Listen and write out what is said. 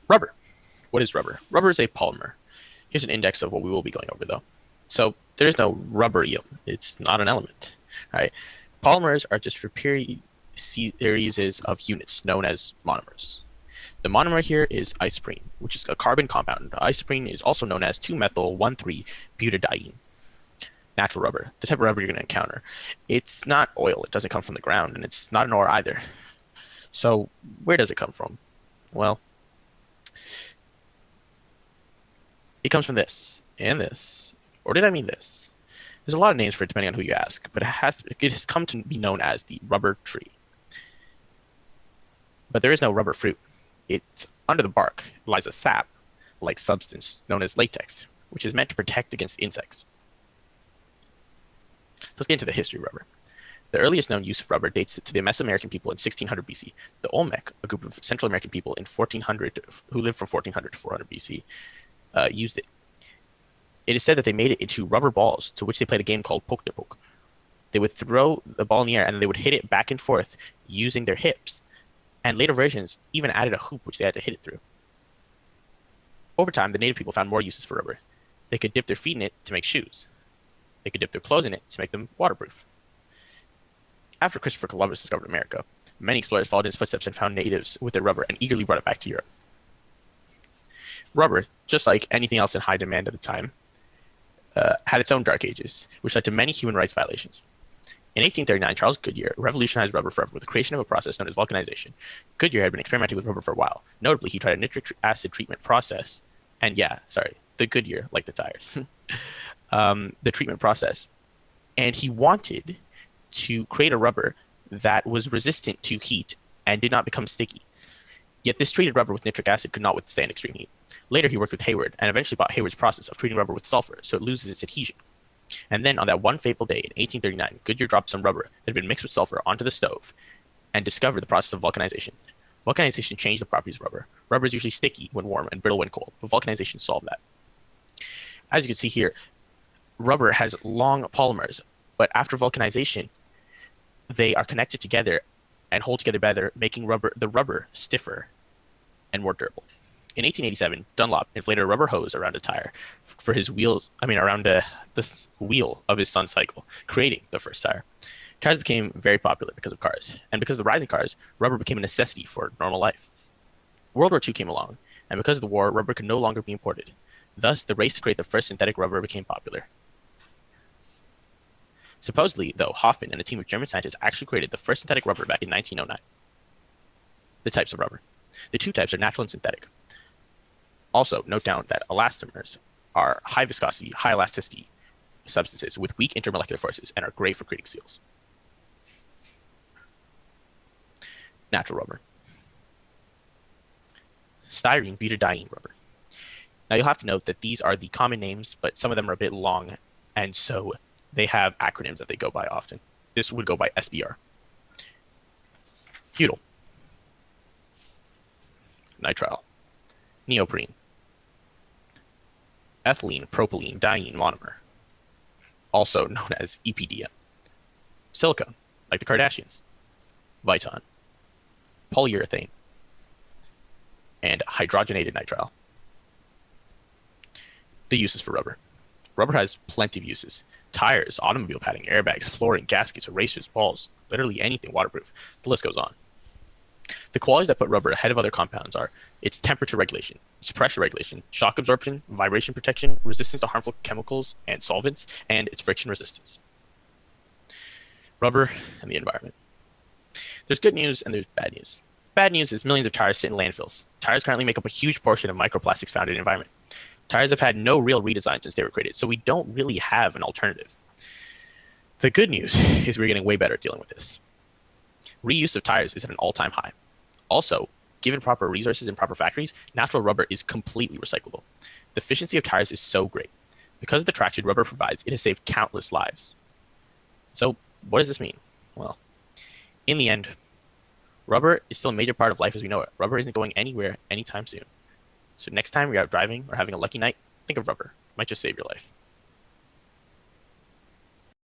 Rubber. What is rubber? Rubber is a polymer. Here's an index of what we will be going over, though. So there is no rubberium. It's not an element. All right. Polymers are just repeated series of units known as monomers. The monomer here is isoprene, which is a carbon compound. Isoprene is also known as 2-methyl-1,3-butadiene. Natural rubber, the type of rubber you're going to encounter. It's not oil. It doesn't come from the ground, and it's not an ore either. So where does it come from? Well, it comes from this and this. Or did I mean this? There's a lot of names for it depending on who you ask, but it has come to be known as the rubber tree. But there is no rubber fruit. It's under the bark lies a sap-like substance known as latex, which is meant to protect against insects. Let's get into the history of rubber. The earliest known use of rubber dates to the Mesoamerican people in 1600 BC. The Olmec, a group of Central American people in 1400 who lived from 1400 to 400 BC, used it. It is said that they made it into rubber balls, to which they played a game called poke de poke. They would throw the ball in the air and then they would hit it back and forth using their hips. And later versions even added a hoop which they had to hit it through. Over time, the native people found more uses for rubber. They could dip their feet in it to make shoes. They could dip their clothes in it to make them waterproof. After Christopher Columbus discovered America, many explorers followed in his footsteps and found natives with their rubber and eagerly brought it back to Europe. Rubber, just like anything else in high demand at the time, had its own dark ages, which led to many human rights violations. In 1839, Charles Goodyear revolutionized rubber forever with the creation of a process known as vulcanization. Goodyear had been experimenting with rubber for a while. Notably, he tried a nitric acid treatment process, and the Goodyear, like the tires, the treatment process. And he wanted to create a rubber that was resistant to heat and did not become sticky. Yet this treated rubber with nitric acid could not withstand extreme heat. Later, he worked with Hayward and eventually bought Hayward's process of treating rubber with sulfur so it loses its adhesion. And then on that one fateful day in 1839, Goodyear dropped some rubber that had been mixed with sulfur onto the stove and discovered the process of vulcanization. Vulcanization changed the properties of rubber. Rubber is usually sticky when warm and brittle when cold, but vulcanization solved that. As you can see here, rubber has long polymers, but after vulcanization, they are connected together and hold together better, making the rubber stiffer and more durable. In 1887, Dunlop inflated a rubber hose around a tire for his wheels. Around the wheel of his Sun cycle, creating the first tire. Tires became very popular because of cars, and because of the rising cars, rubber became a necessity for normal life. World War II came along, and because of the war, rubber could no longer be imported. Thus, the race to create the first synthetic rubber became popular. Supposedly, though, Hoffman and a team of German scientists actually created the first synthetic rubber back in 1909. The types of rubber. The two types are natural and synthetic. Also, note down that elastomers are high viscosity, high elasticity substances with weak intermolecular forces and are great for creating seals. Natural rubber. Styrene butadiene rubber. Now you'll have to note that these are the common names, but some of them are a bit long, and so they have acronyms that they go by often. This would go by SBR. Butyl. Nitrile. Neoprene. Ethylene propylene diene monomer, also known as EPDM. Silicone, like the Kardashians. Viton. Polyurethane. And hydrogenated nitrile. The uses for rubber. Rubber has plenty of uses. Tires, automobile padding, airbags, flooring, gaskets, erasers, balls, literally anything waterproof. The list goes on. The qualities that put rubber ahead of other compounds are its temperature regulation, its pressure regulation, shock absorption, vibration protection, resistance to harmful chemicals and solvents, and its friction resistance. Rubber and the environment. There's good news and there's bad news. Bad news is millions of tires sit in landfills. Tires currently make up a huge portion of microplastics found in the environment. Tires have had no real redesign since they were created, so we don't really have an alternative. The good news is we're getting way better at dealing with this. Reuse of tires is at an all-time high. Also, given proper resources and proper factories, natural rubber is completely recyclable. The efficiency of tires is so great. Because of the traction rubber provides, it has saved countless lives. So, what does this mean? Well, in the end, rubber is still a major part of life as we know it. Rubber isn't going anywhere anytime soon. So next time you're out driving or having a lucky night, think of rubber. It might just save your life.